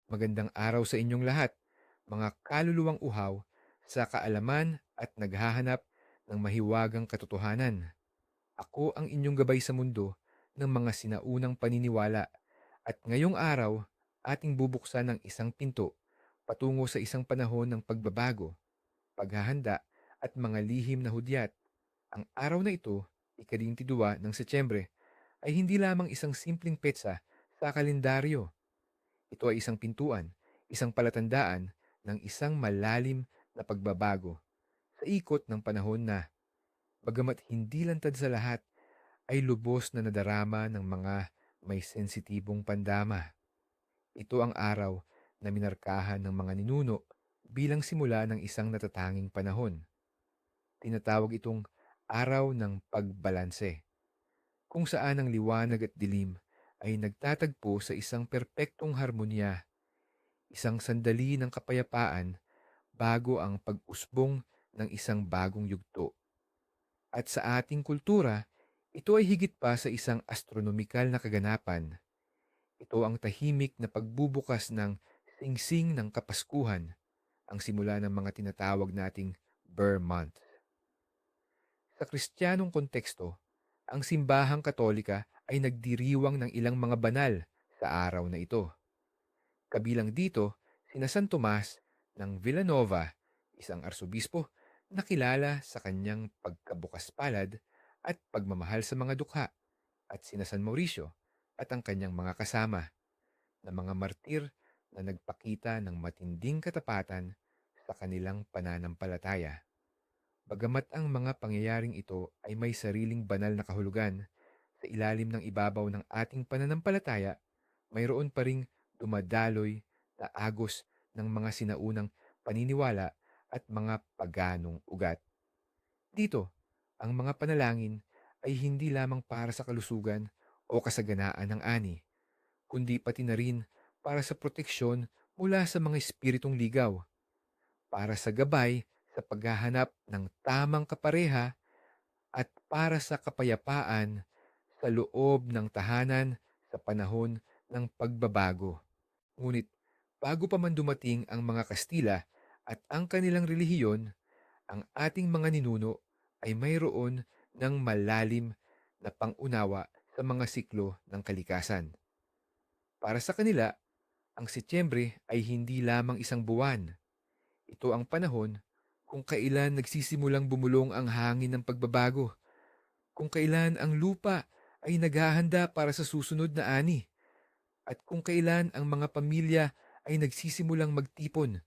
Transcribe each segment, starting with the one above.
Magandang araw sa inyong lahat, mga kaluluwang uhaw sa kaalaman at naghahanap ng mahiwagang katotohanan. Ako ang inyong gabay sa mundo ng mga sinaunang paniniwala at ngayong araw ating bubuksan ng isang pinto patungo sa isang panahon ng pagbabago, paghahanda at mga lihim na hudyat. Ang araw na ito, ika-22 ng Setyembre, ay hindi lamang isang simpleng petsa sa kalendaryo. Ito ay isang pintuan, isang palatandaan ng isang malalim na pagbabago sa ikot ng panahon na, bagamat hindi lantad sa lahat, ay lubos na nadarama ng mga may sensitibong pandama. Ito ang araw na minarkahan ng mga ninuno bilang simula ng isang natatanging panahon. Tinatawag itong araw ng pagbalanse, kung saan ang liwanag at dilim ay nagtatagpo sa isang perpektong harmonya, isang sandali ng kapayapaan bago ang pag-usbong ng isang bagong yugto. At sa ating kultura, ito ay higit pa sa isang astronomikal na kaganapan. Ito ang tahimik na pagbubukas ng singsing ng Kapaskuhan, ang simula ng mga tinatawag nating Burr Month. Sa Kristiyanong konteksto, ang simbahang Katolika ay nagdiriwang ng ilang mga banal sa araw na ito. Kabilang dito, sina San Tomas ng Villanova, isang arsobispo na kilala sa kanyang pagkabukas palad at pagmamahal sa mga dukha, at sina San Mauricio at ang kanyang mga kasama na mga martir na nagpakita ng matinding katapatan sa kanilang pananampalataya. Bagamat ang mga pangyayaring ito ay may sariling banal na kahulugan, sa ilalim ng ibabaw ng ating pananampalataya, mayroon pa ring dumadaloy na agos ng mga sinaunang paniniwala at mga paganong ugat. Dito, ang mga panalangin ay hindi lamang para sa kalusugan o kasaganaan ng ani, kundi pati na rin para sa proteksyon mula sa mga espiritong ligaw, para sa gabay sa paghahanap ng tamang kapareha at para sa kapayapaan sa loob ng tahanan sa panahon ng pagbabago. Ngunit bago pa man dumating ang mga Kastila at ang kanilang relihiyon, ang ating mga ninuno ay mayroon ng malalim na pangunawa sa mga siklo ng kalikasan. Para sa kanila, ang Setyembre ay hindi lamang isang buwan. Ito ang panahon kung kailan nagsisimulang bumulong ang hangin ng pagbabago, kung kailan ang lupa ay naghahanda para sa susunod na ani, at kung kailan ang mga pamilya ay nagsisimulang magtipon.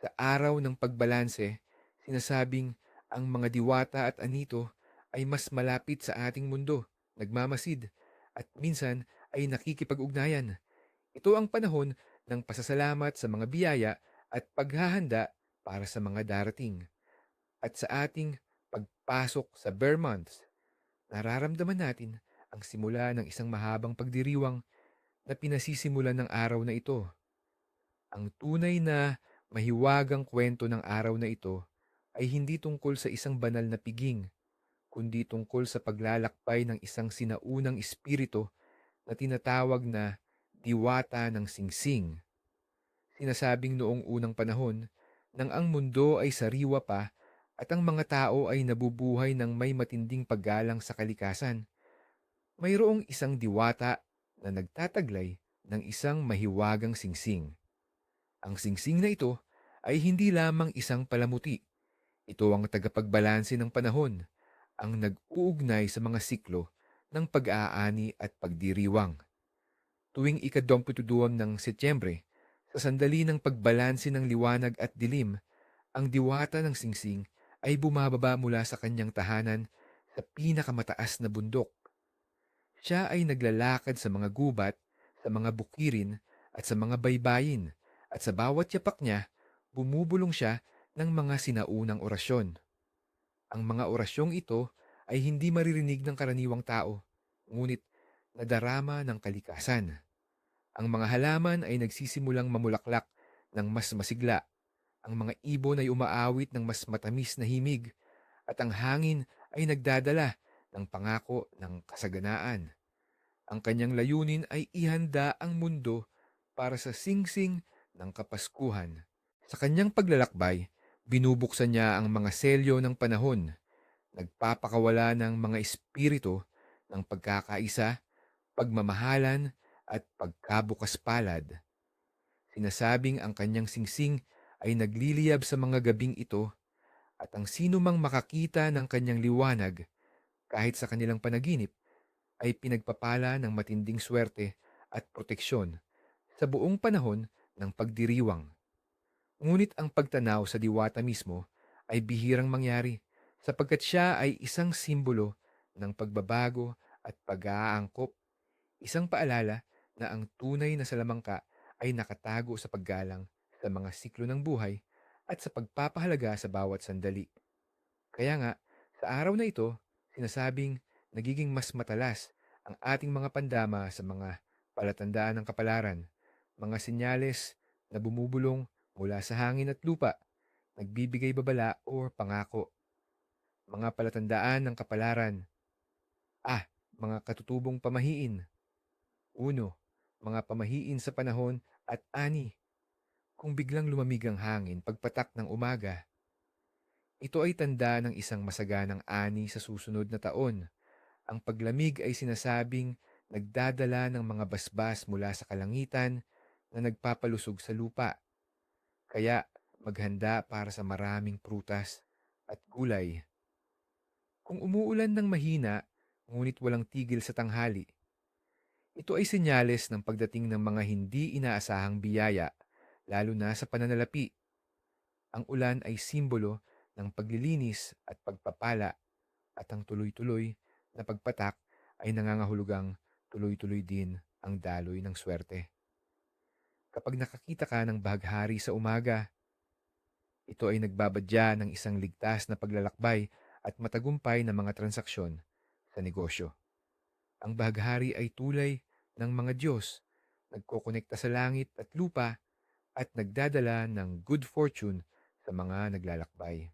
Sa araw ng pagbalanse, sinasabing ang mga diwata at anito ay mas malapit sa ating mundo, nagmamasid, at minsan ay nakikipag-ugnayan. Ito ang panahon ng pasasalamat sa mga biyaya at paghahanda para sa mga darating. At sa ating pagpasok sa Bear Months, nararamdaman natin ang simula ng isang mahabang pagdiriwang na pinasisimulan ng araw na ito. Ang tunay na mahiwagang kwento ng araw na ito ay hindi tungkol sa isang banal na piging, kundi tungkol sa paglalakbay ng isang sinaunang espiritu na tinatawag na diwata ng singsing. Sinasabing noong unang panahon, nang ang mundo ay sariwa pa at ang mga tao ay nabubuhay ng may matinding paggalang sa kalikasan, mayroong isang diwata na nagtataglay ng isang mahiwagang singsing. Ang singsing na ito ay hindi lamang isang palamuti. Ito ang tagapagbalanse ng panahon, ang nag-uugnay sa mga siklo ng pag-aani at pagdiriwang. Tuwing ika-22 ng Setyembre, sa sandali ng pagbalanse ng liwanag at dilim, ang diwata ng singsing ay bumababa mula sa kanyang tahanan sa pinakamataas na bundok. Siya ay naglalakad sa mga gubat, sa mga bukirin at sa mga baybayin, at sa bawat yapak niya, bumubulong siya ng mga sinaunang orasyon. Ang mga orasyong ito ay hindi maririnig ng karaniwang tao, ngunit nadarama ng kalikasan. Ang mga halaman ay nagsisimulang mamulaklak ng mas masigla, ang mga ibon ay umaawit ng mas matamis na himig, at ang hangin ay nagdadala ng pangako ng kasaganaan. Ang kanyang layunin ay ihanda ang mundo para sa singsing ng Kapaskuhan. Sa kanyang paglalakbay, binubuksan niya ang mga selyo ng panahon, nagpapakawala ng mga espiritu ng pagkakaisa, pagmamahalan at pagkabukas palad. Sinasabing ang kanyang singsing ay nagliliyab sa mga gabing ito at ang sino mang makakita ng kanyang liwanag kahit sa kanilang panaginip ay pinagpapala ng matinding swerte at proteksyon sa buong panahon ng pagdiriwang. Ngunit ang pagtanaw sa diwata mismo ay bihirang mangyari sapagkat siya ay isang simbolo ng pagbabago at pag-aangkop, isang paalala na ang tunay na salamangka ay nakatago sa paggalang sa mga siklo ng buhay at sa pagpapahalaga sa bawat sandali. Kaya nga, sa araw na ito, sinasabing nagiging mas matalas ang ating mga pandama sa mga palatandaan ng kapalaran, mga senyales na bumubulong mula sa hangin at lupa, nagbibigay babala o pangako, mga palatandaan ng kapalaran. Mga katutubong pamahiin. Uno, mga pamahiin sa panahon at ani. Kung biglang lumamig ang hangin pagpatak ng umaga, ito ay tanda ng isang masaganang ani sa susunod na taon. Ang paglamig ay sinasabing nagdadala ng mga basbas mula sa kalangitan na nagpapalusog sa lupa. Kaya maghanda para sa maraming prutas at gulay. Kung umuulan ng mahina, ngunit walang tigil sa tanghali, ito ay senyales ng pagdating ng mga hindi inaasahang biyaya, lalo na sa pananalapi. Ang ulan ay simbolo ng paglilinis at pagpapala at ang tuloy-tuloy na pagpatak ay nangangahulugang tuloy-tuloy din ang daloy ng swerte. Kapag nakakita ka ng bahaghari sa umaga, ito ay nagbabadya ng isang ligtas na paglalakbay at matagumpay na mga transaksyon sa negosyo. Ang bahaghari ay tulay ng mga Diyos, nagkokonekta sa langit at lupa at nagdadala ng good fortune sa mga naglalakbay.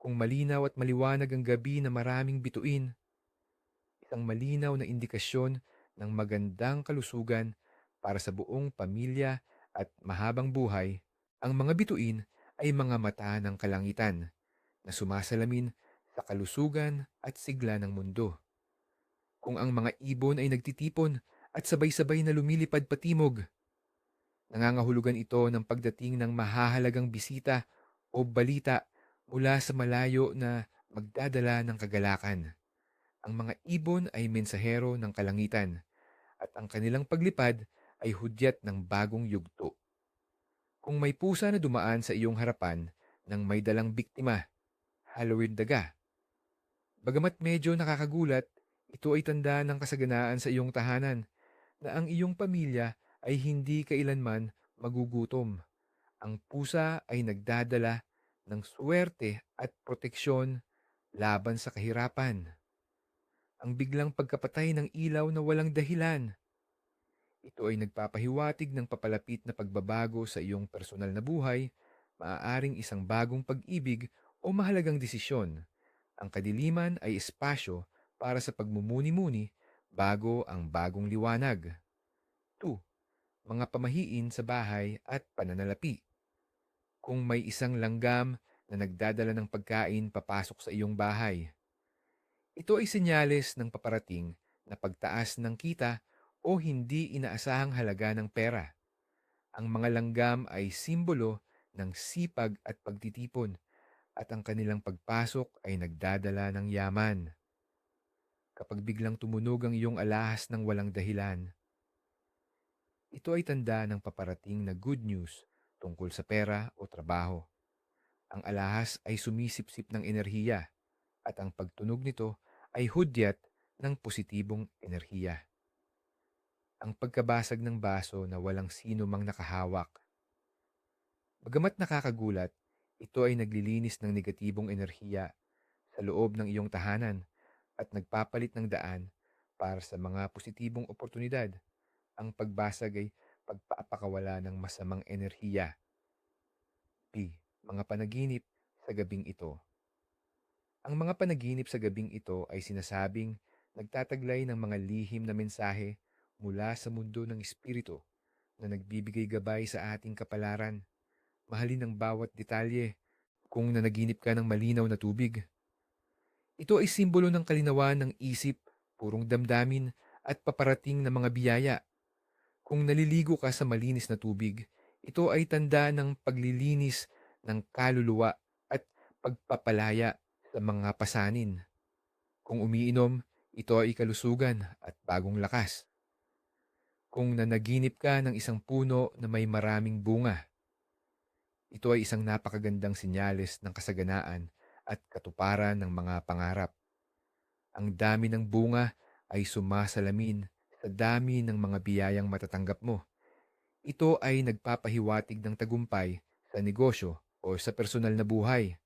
Kung malinaw at maliwanag ang gabi na maraming bituin, isang malinaw na indikasyon ng magandang kalusugan para sa buong pamilya at mahabang buhay. Ang mga bituin ay mga mata ng kalangitan na sumasalamin sa kalusugan at sigla ng mundo. Kung ang mga ibon ay nagtitipon at sabay-sabay na lumilipad patimog, nangangahulugan ito ng pagdating ng mahahalagang bisita o balita mula sa malayo na magdadala ng kagalakan. Ang mga ibon ay mensahero ng kalangitan at ang kanilang paglipad ay hudyat ng bagong yugto. Kung may pusa na dumaan sa iyong harapan ng may dalang biktima, Halloween daga, bagamat medyo nakakagulat, ito ay tanda ng kasaganaan sa iyong tahanan na ang iyong pamilya ay hindi kailanman magugutom. Ang pusa ay nagdadala ng swerte at proteksyon laban sa kahirapan. Ang biglang pagkapatay ng ilaw na walang dahilan, ito ay nagpapahiwatig ng papalapit na pagbabago sa iyong personal na buhay, maaaring isang bagong pag-ibig o mahalagang desisyon. Ang kadiliman ay espasyo para sa pagmumuni-muni bago ang bagong liwanag. 2. Mga pamahiin sa bahay at pananalapi. Kung may isang langgam na nagdadala ng pagkain papasok sa iyong bahay, ito ay senyales ng paparating na pagtaas ng kita o hindi inaasahang halaga ng pera. Ang mga langgam ay simbolo ng sipag at pagtitipon at ang kanilang pagpasok ay nagdadala ng yaman. Kapag biglang tumunog ang iyong alahas ng walang dahilan, ito ay tanda ng paparating na good news tungkol sa pera o trabaho. Ang alahas ay sumisipsip ng enerhiya at ang pagtunog nito ay hudyat ng positibong enerhiya. Ang pagkabasag ng baso na walang sino mang nakahawak. Bagamat nakakagulat, ito ay naglilinis ng negatibong enerhiya sa loob ng iyong tahanan at nagpapalit ng daan para sa mga positibong oportunidad. Ang pagbasag ay pagpapakawala ng masamang enerhiya. P. Mga panaginip sa gabing ito. Ang mga panaginip sa gabing ito ay sinasabing nagtataglay ng mga lihim na mensahe mula sa mundo ng espiritu na nagbibigay gabay sa ating kapalaran. Mahalin ang bawat detalye kung nanaginip ka ng malinaw na tubig. Ito ay simbolo ng kalinawan ng isip, purong damdamin at paparating na mga biyaya. Kung naliligo ka sa malinis na tubig, ito ay tanda ng paglilinis ng kaluluwa at pagpapalaya sa mga pasanin. Kung umiinom, ito ay kalusugan at bagong lakas. Kung nanaginip ka ng isang puno na may maraming bunga, ito ay isang napakagandang sinyales ng kasaganaan at katuparan ng mga pangarap. Ang dami ng bunga ay sumasalamin sa dami ng mga biyayang matatanggap mo. Ito ay nagpapahiwatig ng tagumpay sa negosyo o sa personal na buhay.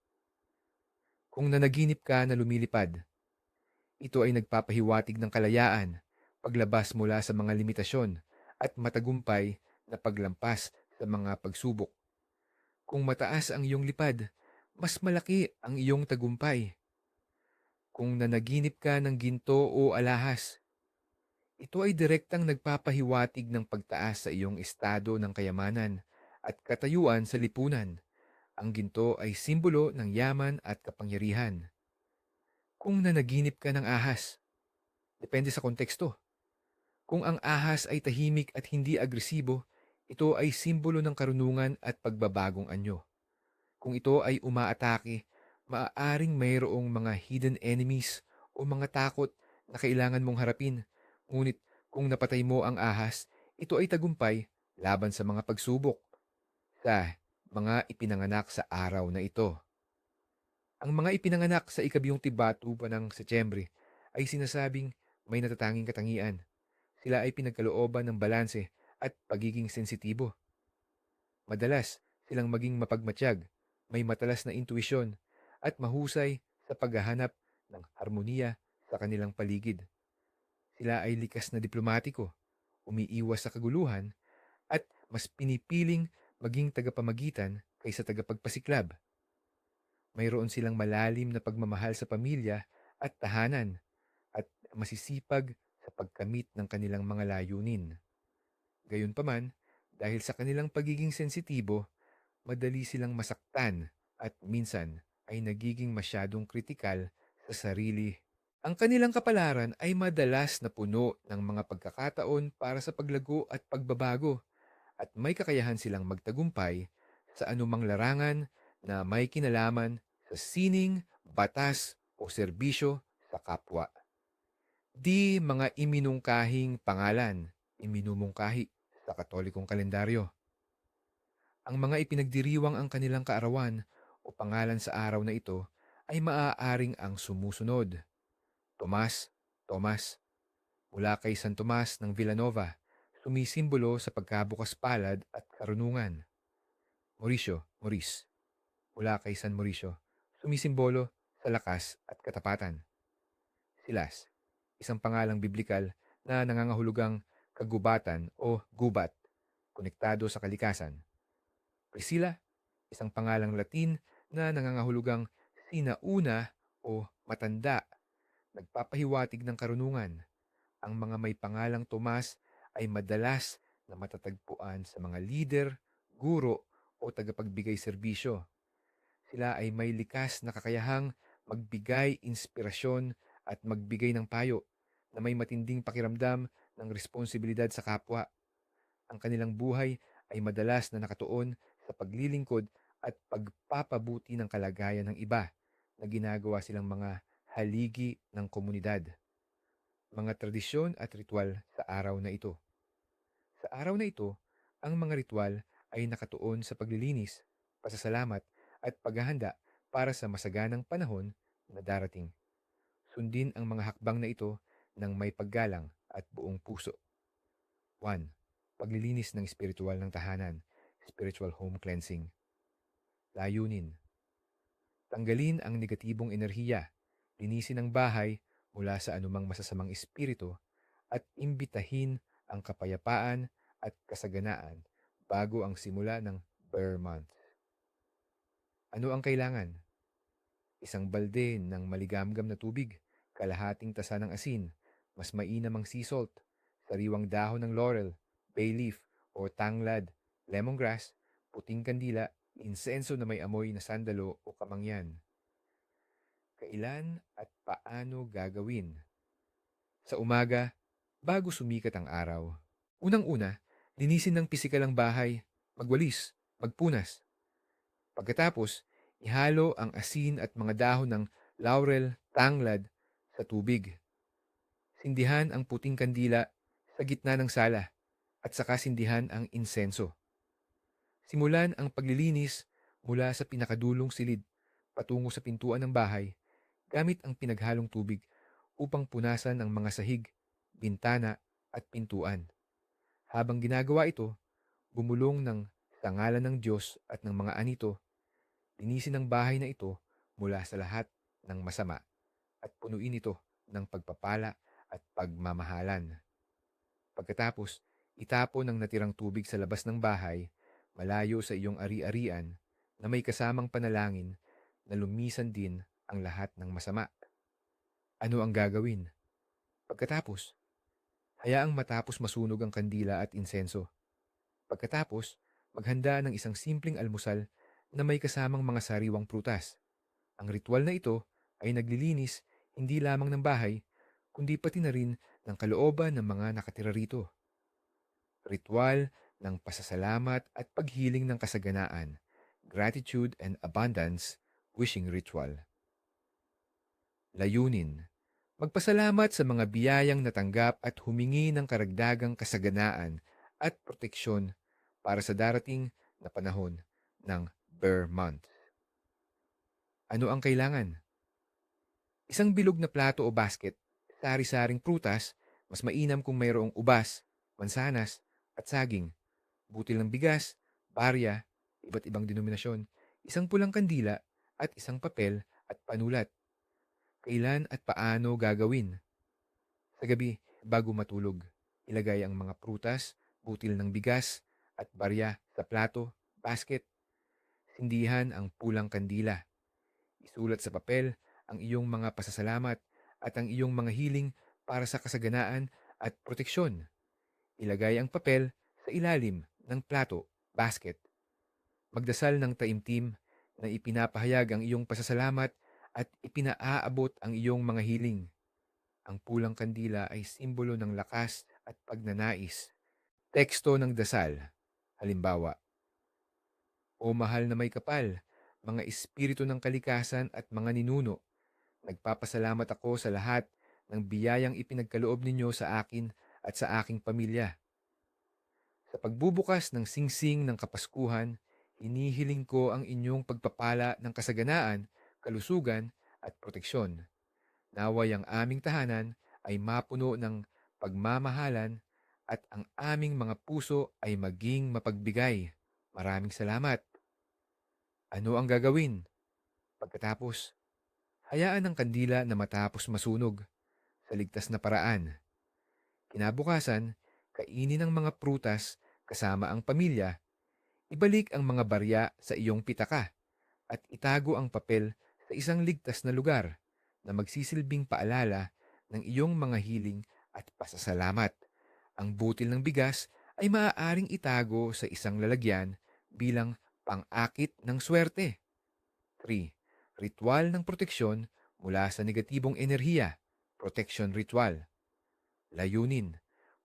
Kung nanaginip ka na lumilipad, ito ay nagpapahiwatig ng kalayaan, paglabas mula sa mga limitasyon at matagumpay na paglampas sa mga pagsubok. Kung mataas ang iyong lipad, mas malaki ang iyong tagumpay. Kung nanaginip ka ng ginto o alahas, ito ay direktang nagpapahiwatig ng pagtaas sa iyong estado ng kayamanan at katayuan sa lipunan. Ang ginto ay simbolo ng yaman at kapangyarihan. Kung nanaginip ka ng ahas, depende sa konteksto. Kung ang ahas ay tahimik at hindi agresibo, ito ay simbolo ng karunungan at pagbabagong anyo. Kung ito ay umaatake, maaaring mayroong mga hidden enemies o mga takot na kailangan mong harapin. Ngunit kung napatay mo ang ahas, ito ay tagumpay laban sa mga pagsubok sa mga ipinanganak sa araw na ito. Ang mga ipinanganak sa ikabiyong tibatu pa ng Setyembre ay sinasabing may natatanging katangian. Sila ay pinagkalooban ng balanse at pagiging sensitibo. Madalas silang maging mapagmatsyag, may matalas na intuisyon, at mahusay sa paghahanap ng harmonia sa kanilang paligid. Sila ay likas na diplomatiko, umiiwas sa kaguluhan, at mas pinipiling maging tagapamagitan kaysa tagapagpasiklab. Mayroon silang malalim na pagmamahal sa pamilya at tahanan at masisipag sa pagkamit ng kanilang mga layunin. Gayunpaman, dahil sa kanilang pagiging sensitibo, madali silang masaktan at minsan ay nagiging masyadong kritikal sa sarili. Ang kanilang kapalaran ay madalas na puno ng mga pagkakataon para sa paglago at pagbabago at may kakayahan silang magtagumpay sa anumang larangan na may kinalaman sa sining, batas o serbisyo sa kapwa. Di mga iminungkahing pangalan, iminumungkahi sa Katolikong kalendaryo. Ang mga ipinagdiriwang ang kanilang kaarawan o pangalan sa araw na ito ay maaaring ang sumusunod. Tomas, Tomas, mula kay San Tomas ng Villanova, sumisimbolo sa pagkabukas palad at karunungan. Mauricio, Maurice, mula kay San Mauricio, sumisimbolo sa lakas at katapatan. Silas, isang pangalang biblikal na nangangahulugang kagubatan o gubat, konektado sa kalikasan. Priscilla, isang pangalang Latin na nangangahulugang sinauna o matanda, nagpapahiwatig ng karunungan. Ang mga may pangalang Tomas ay madalas na matatagpuan sa mga lider, guro o tagapagbigay serbisyo. Sila ay may likas na kakayahang magbigay inspirasyon at magbigay ng payo na may matinding pakiramdam ng responsibilidad sa kapwa. Ang kanilang buhay ay madalas na nakatuon sa paglilingkod at pagpapabuti ng kalagayan ng iba na ginagawa silang mga haligi ng komunidad. Mga tradisyon at ritual sa araw na ito. Sa araw na ito, ang mga ritual ay nakatuon sa paglilinis, pasasalamat at paghahanda para sa masaganang panahon na darating. Sundin ang mga hakbang na ito ng may paggalang at buong puso. 1. Paglilinis ng espiritual ng tahanan, spiritual home cleansing. Layunin. Tanggalin ang negatibong enerhiya, linisin ang bahay mula sa anumang masasamang espiritu at imbitahin ang kapayapaan at kasaganaan bago ang simula ng Bear Month. Ano ang kailangan? Isang balde ng maligamgam na tubig, kalahating tasa ng asin, mas mainam ang sea salt, sariwang dahon ng laurel, bay leaf o tanglad, lemongrass, puting kandila, insenso na may amoy na sandalo o kamangyan. Kailan at paano gagawin? Sa umaga, bago sumikat ang araw. Unang-una, linisin ng pisikal ang bahay, magwalis, magpunas. Pagkatapos, ihalo ang asin at mga dahon ng laurel, tanglad sa tubig. Sindihan ang puting kandila sa gitna ng sala at saka sindihan ang insenso. Simulan ang paglilinis mula sa pinakadulong silid patungo sa pintuan ng bahay gamit ang pinaghalong tubig upang punasan ang mga sahig, bintana at pintuan. Habang ginagawa ito, bumulong ng sa ngalan ng Diyos at ng mga anito, linisin ang bahay na ito mula sa lahat ng masama at punuin ito ng pagpapala at pagmamahalan. Pagkatapos, itapon ang natirang tubig sa labas ng bahay, malayo sa iyong ari-arian, na may kasamang panalangin na lumisan din ang lahat ng masama. Ano ang gagawin? Pagkatapos, hayaang matapos masunog ang kandila at insenso. Pagkatapos, maghanda ng isang simpleng almusal na may kasamang mga sariwang prutas. Ang ritual na ito ay naglilinis hindi lamang ng bahay, kundi pati na rin ng kalooban ng mga nakatira rito. Ritual ng pasasalamat at paghiling ng kasaganaan, gratitude and abundance, wishing ritual. Layunin: magpasalamat sa mga biyayang natanggap at humingi ng karagdagang kasaganaan at proteksyon para sa darating na panahon ng Bear Month. Ano ang kailangan? Isang bilog na plato o basket, sari-saring prutas, mas mainam kung mayroong ubas, mansanas, at saging, butil ng bigas, barya, iba't ibang denominasyon, isang pulang kandila, at isang papel at panulat. Kailan at paano gagawin? Sa gabi, bago matulog, ilagay ang mga prutas, butil ng bigas, at barya sa plato, basket. Sindihan ang pulang kandila. Isulat sa papel ang iyong mga pasasalamat at ang iyong mga hiling para sa kasaganaan at proteksyon. Ilagay ang papel sa ilalim ng plato, basket. Magdasal ng taimtim na ipinapahayag ang iyong pasasalamat at ipinaaabot ang iyong mga hiling. Ang pulang kandila ay simbolo ng lakas at pagnanais. Teksto ng dasal. Halimbawa, O mahal na may kapal, mga espiritu ng kalikasan at mga ninuno, nagpapasalamat ako sa lahat ng biyayang ipinagkaloob ninyo sa akin at sa aking pamilya. Sa pagbubukas ng singsing ng Kapaskuhan, hinihiling ko ang inyong pagpapala ng kasaganaan, kalusugan at proteksyon. Naway ang aming tahanan ay mapuno ng pagmamahalan at ang aming mga puso ay maging mapagbigay. Maraming salamat. Ano ang gagawin? Pagkatapos, hayaan ang kandila na matapos masunog sa ligtas na paraan. Kinabukasan, kainin ang mga prutas kasama ang pamilya, ibalik ang mga barya sa iyong pitaka at itago ang papel sa isang ligtas na lugar na magsisilbing paalala ng iyong mga hiling at pasasalamat. Ang butil ng bigas ay maaaring itago sa isang lalagyan bilang pang-akit ng swerte. 3. Ritual ng proteksyon mula sa negatibong enerhiya, protection ritual. Layunin: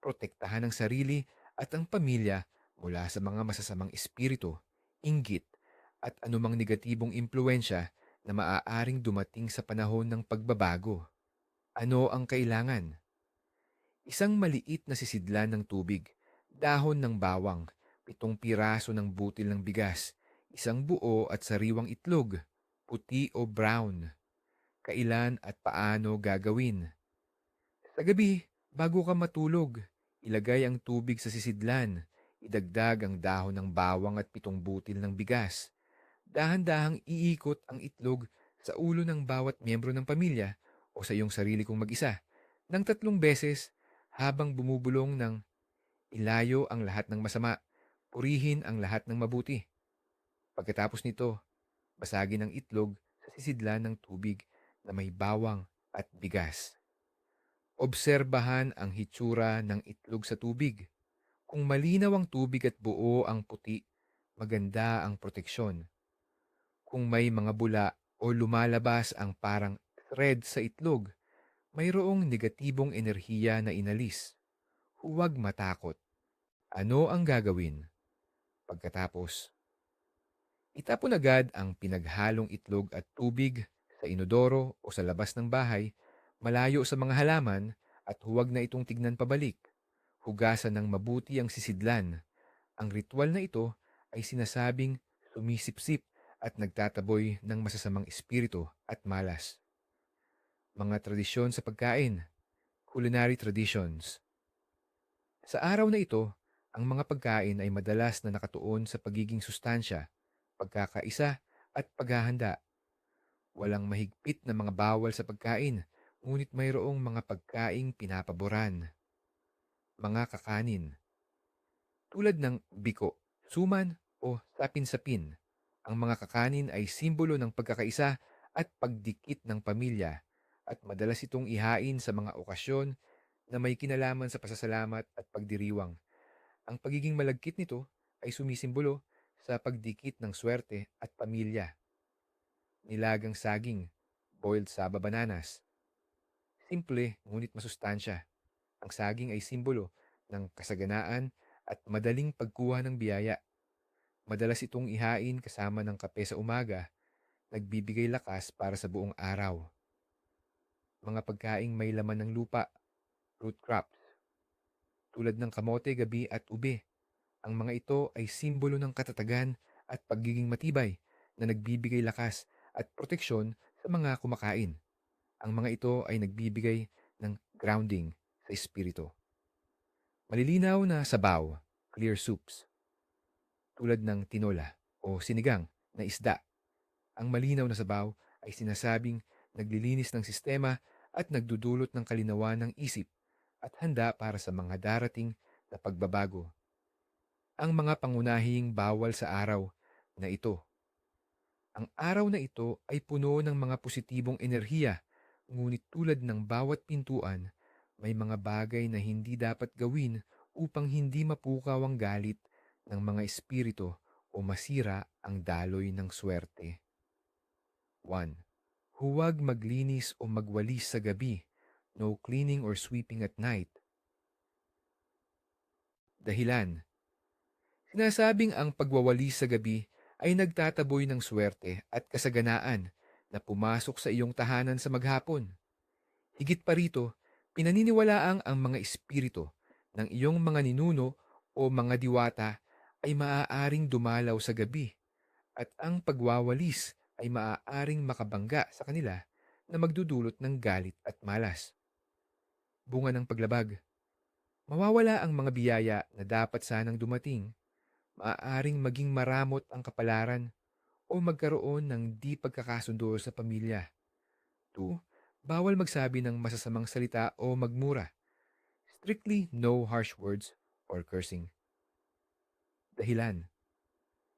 protektahan ang sarili at ang pamilya mula sa mga masasamang espiritu, inggit, at anumang negatibong impluensya na maaaring dumating sa panahon ng pagbabago. Ano ang kailangan? Isang maliit na sisidlan ng tubig, dahon ng bawang, 7 piraso ng butil ng bigas, isang buo at sariwang itlog, puti o brown. Kailan at paano gagawin? Sa gabi, bago ka matulog, ilagay ang tubig sa sisidlan, idagdag ang dahon ng bawang at 7 butil ng bigas. Dahan-dahang iikot ang itlog sa ulo ng bawat miyembro ng pamilya o sa iyong sarili kong mag-isa ng 3 beses habang bumubulong ng ilayo ang lahat ng masama, purihin ang lahat ng mabuti. Pagkatapos nito, basagin ang itlog sa sisidlan ng tubig na may bawang at bigas. Obserbahan ang hitsura ng itlog sa tubig. Kung malinaw ang tubig at buo ang puti, maganda ang proteksyon. Kung may mga bula o lumalabas ang parang thread sa itlog, mayroong negatibong enerhiya na inalis. Huwag matakot. Ano ang gagawin? Pagkatapos, itapon agad ang pinaghalong itlog at tubig sa inodoro o sa labas ng bahay, malayo sa mga halaman, at huwag na itong tignan pabalik. Hugasan ng mabuti ang sisidlan. Ang ritual na ito ay sinasabing sumisipsip at nagtataboy ng masasamang espiritu at malas. Mga tradisyon sa pagkain, culinary traditions. Sa araw na ito, ang mga pagkain ay madalas na nakatuon sa pagiging sustansya, pagkakaisa at paghahanda. Walang mahigpit na mga bawal sa pagkain, ngunit mayroong mga pagkaing pinapaboran. Mga kakanin, tulad ng biko, suman o sapin-sapin. Ang mga kakanin ay simbolo ng pagkakaisa at pagdikit ng pamilya, at madalas itong ihain sa mga okasyon na may kinalaman sa pasasalamat at pagdiriwang. Ang pagiging malagkit nito ay sumisimbolo sa pagdikit ng swerte at pamilya. Nilagang saging, boiled saba bananas. Simple ngunit masustansya. Ang saging ay simbolo ng kasaganaan at madaling pagkuha ng biyaya. Madalas itong ihain kasama ng kape sa umaga, nagbibigay lakas para sa buong araw. Mga pagkaing may laman ng lupa, root crops, tulad ng kamote, gabi at ube. Ang mga ito ay simbolo ng katatagan at pagiging matibay na nagbibigay lakas at proteksyon sa mga kumakain. Ang mga ito ay nagbibigay ng grounding sa espiritu. Malilinaw na sabaw, clear soups, tulad ng tinola o sinigang na isda. Ang malinaw na sabaw ay sinasabing naglilinis ng sistema at nagdudulot ng kalinawan ng isip at handa para sa mga darating na pagbabago. Ang mga pangunahing bawal sa araw na ito. Ang araw na ito ay puno ng mga positibong enerhiya, ngunit tulad ng bawat pintuan, may mga bagay na hindi dapat gawin upang hindi mapukaw ang galit ng mga espiritu o masira ang daloy ng swerte. 1. Huwag maglinis o magwalis sa gabi. No cleaning or sweeping at night. Dahilan. Sinasabing ang pagwawalis sa gabi ay nagtataboy ng swerte at kasaganaan na pumasok sa iyong tahanan sa maghapon. Higit pa rito, pinaniniwalaang ang mga espiritu ng iyong mga ninuno o mga diwata ay maaaring dumalaw sa gabi, at ang pagwawalis ay maaaring makabangga sa kanila na magdudulot ng galit at malas. Bunga ng paglabag. Mawawala ang mga biyaya na dapat sanang dumating. Maaaring maging maramot ang kapalaran o magkaroon ng di pagkakasundo sa pamilya. 2. Bawal magsabi ng masasamang salita o magmura. Strictly no harsh words or cursing. Dahilan.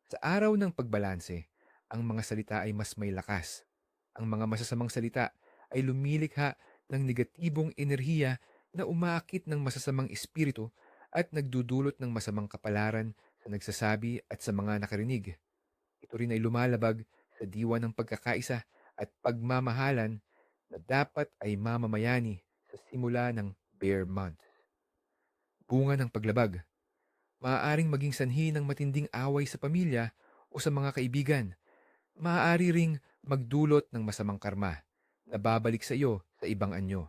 Sa araw ng pagbalanse, ang mga salita ay mas may lakas. Ang mga masasamang salita ay lumilikha ng negatibong enerhiya na umaakit ng masasamang espiritu at nagdudulot ng masamang kapalaran sa nagsasabi at sa mga nakarinig. Ito rin ay lumalabag sa diwa ng pagkakaisa at pagmamahalan na dapat ay mamamayani sa simula ng Bear Month. Bunga ng paglabag. Maaaring maging sanhi ng matinding away sa pamilya o sa mga kaibigan. Maaari ring magdulot ng masamang karma na babalik sa iyo sa ibang anyo.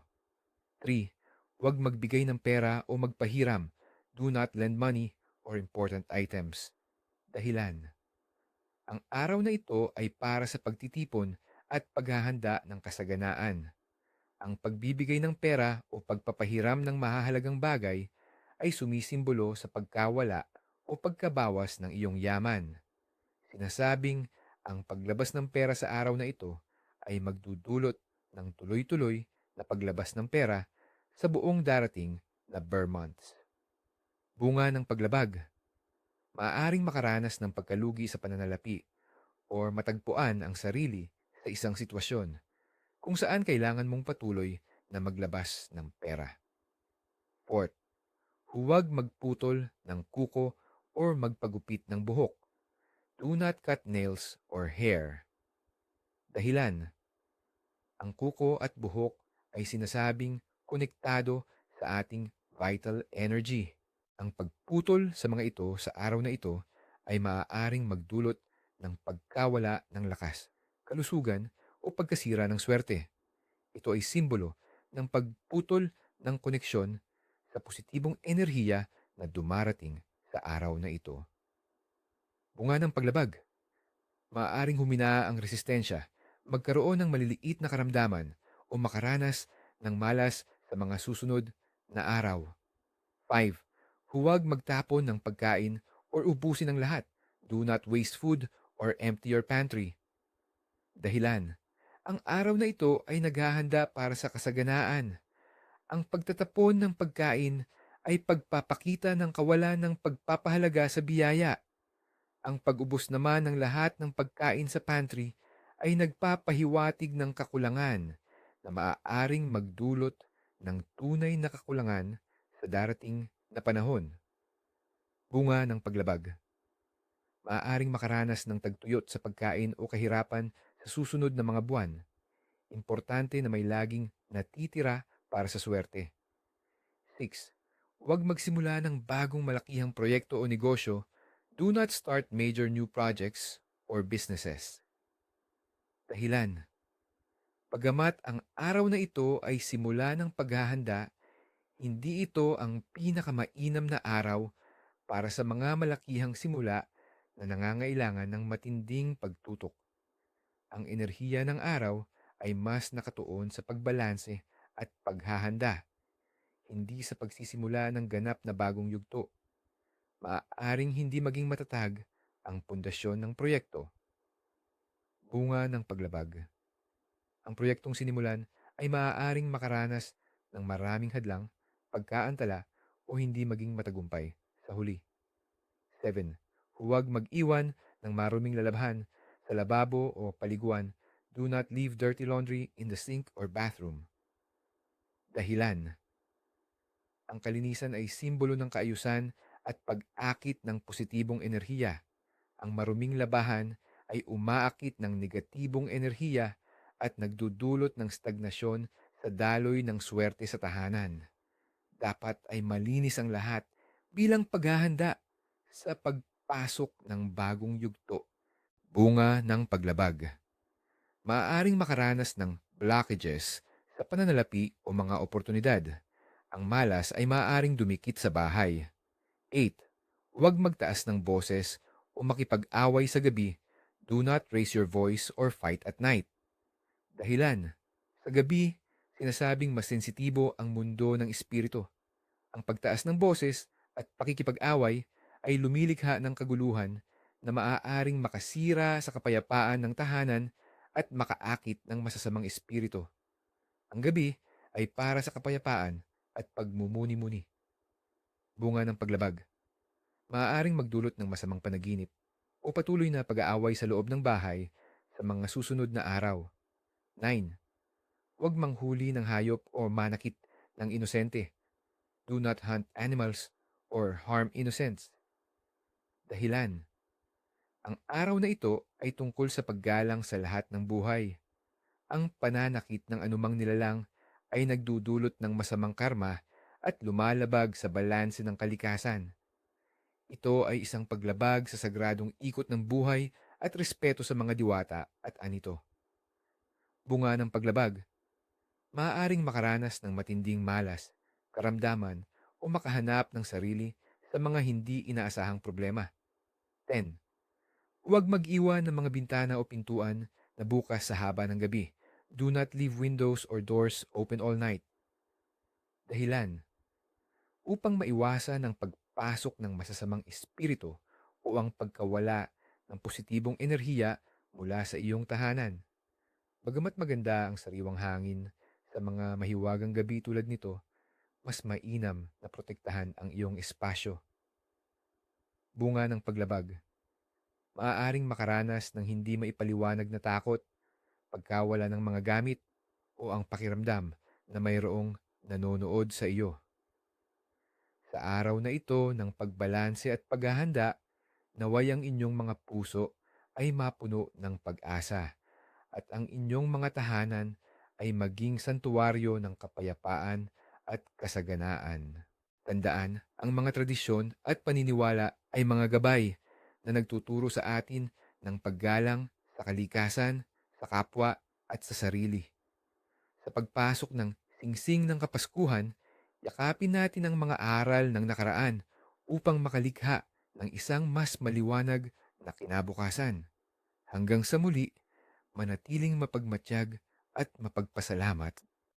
3. Huwag magbigay ng pera o magpahiram. Do not lend money or important items. Dahilan. Ang araw na ito ay para sa pagtitipon at paghahanda ng kasaganaan. Ang pagbibigay ng pera o pagpapahiram ng mahahalagang bagay ay sumisimbolo sa pagkawala o pagkabawas ng iyong yaman. Sinasabing ang paglabas ng pera sa araw na ito ay magdudulot ng tuloy-tuloy na paglabas ng pera sa buong darating na Bear Months. Bunga ng paglabag. Maaaring makaranas ng pagkalugi sa pananalapi o matagpuan ang sarili sa isang sitwasyon kung saan kailangan mong patuloy na maglabas ng pera. 4. Huwag magputol ng kuko or magpagupit ng buhok. Do not cut nails or hair. Dahilan, ang kuko at buhok ay sinasabing konektado sa ating vital energy. Ang pagputol sa mga ito sa araw na ito ay maaaring magdulot ng pagkawala ng lakas, kalusugan o pagkasira ng swerte. Ito ay simbolo ng pagputol ng koneksyon sa positibong enerhiya na dumarating sa araw na ito. Bunga ng paglabag, maaaring humina ang resistensya, magkaroon ng maliliit na karamdaman o makaranas ng malas sa mga susunod na araw. 5. Huwag magtapon ng pagkain or ubusin ang lahat. Do not waste food or empty your pantry. Dahilan, ang araw na ito ay naghahanda para sa kasaganaan. Ang pagtatapon ng pagkain ay pagpapakita ng kawalan ng pagpapahalaga sa biyaya. Ang pag-ubos naman ng lahat ng pagkain sa pantry ay nagpapahiwatig ng kakulangan na maaaring magdulot ng tunay na kakulangan sa darating na panahon. Bunga ng paglabag, maaaring makaranas ng tagtuyot sa pagkain o kahirapan sa susunod na mga buwan. Importante na may laging natitira para sa swerte. 6. Huwag magsimula ng bagong malakihang proyekto o negosyo. Do not start major new projects or businesses. Dahilan, pagamat ang araw na ito ay simula ng paghahanda, hindi ito ang pinakamainam na araw para sa mga malakihang simula na nangangailangan ng matinding pagtutok. Ang enerhiya ng araw ay mas nakatuon sa pagbalanse at paghahanda, hindi sa pagsisimula ng ganap na bagong yugto. Maaaring hindi maging matatag ang pundasyon ng proyekto. Bunga ng paglabag, ang proyektong sinimulan ay maaaring makaranas ng maraming hadlang, pagkaantala o hindi maging matagumpay sa huli. 7. Huwag mag-iwan ng maruming lalabhan sa lababo o paliguan. Do not leave dirty laundry in the sink or bathroom. Dahilan, ang kalinisan ay simbolo ng kaayusan at pag-akit ng positibong enerhiya. Ang maruming labahan ay umaakit ng negatibong enerhiya at nagdudulot ng stagnasyon sa daloy ng swerte sa tahanan. Dapat ay malinis ang lahat bilang paghahanda sa pagpasok ng bagong yugto. Bunga ng paglabag, maaaring makaranas ng blockages sa pananalapi o mga oportunidad. Ang malas ay maaaring dumikit sa bahay. 8. Huwag magtaas ng boses o makipag-away sa gabi. Do not raise your voice or fight at night. Dahilan, sa gabi, sinasabing mas sensitibo ang mundo ng espiritu. Ang pagtaas ng boses at pakikipag-away ay lumilikha ng kaguluhan na maaaring makasira sa kapayapaan ng tahanan at makaakit ng masasamang espiritu. Ang gabi ay para sa kapayapaan at pagmumuni-muni. Bunga ng paglabag, maaaring magdulot ng masamang panaginip o patuloy na pag-aaway sa loob ng bahay sa mga susunod na araw. 9. Huwag manghuli ng hayop o manakit ng inosente. Do not hunt animals or harm innocents. Dahilan, ang araw na ito ay tungkol sa paggalang sa lahat ng buhay. Ang pananakit ng anumang nilalang ay nagdudulot ng masamang karma at lumalabag sa balanse ng kalikasan. Ito ay isang paglabag sa sagradong ikot ng buhay at respeto sa mga diwata at anito. Bunga ng paglabag, maaaring makaranas ng matinding malas, karamdaman o makahanap ng sarili sa mga hindi inaasahang problema. 10. Huwag mag-iwan ng mga bintana o pintuan na bukas sa haba ng gabi. Do not leave windows or doors open all night. Dahilan, upang maiwasan ang pagpasok ng masasamang espiritu o ang pagkawala ng positibong enerhiya mula sa iyong tahanan. Bagamat maganda ang sariwang hangin sa mga mahiwagang gabi tulad nito, mas mainam na protektahan ang iyong espasyo. Bunga ng paglabag, maaaring makaranas ng hindi maipaliwanag na takot, pagkawala ng mga gamit, o ang pakiramdam na mayroong nanonood sa iyo. Sa araw na ito ng pagbalanse at paghahanda, naway ang inyong mga puso ay mapuno ng pag-asa at ang inyong mga tahanan ay maging santuwaryo ng kapayapaan at kasaganaan. Tandaan, ang mga tradisyon at paniniwala ay mga gabay na nagtuturo sa atin ng paggalang sa kalikasan, sa kapwa at sa sarili. Sa pagpasok ng singsing ng Kapaskuhan, yakapin natin ang mga aral ng nakaraan upang makalikha ng isang mas maliwanag na kinabukasan. Hanggang sa muli, manatiling mapagmatyag at mapagpasalamat.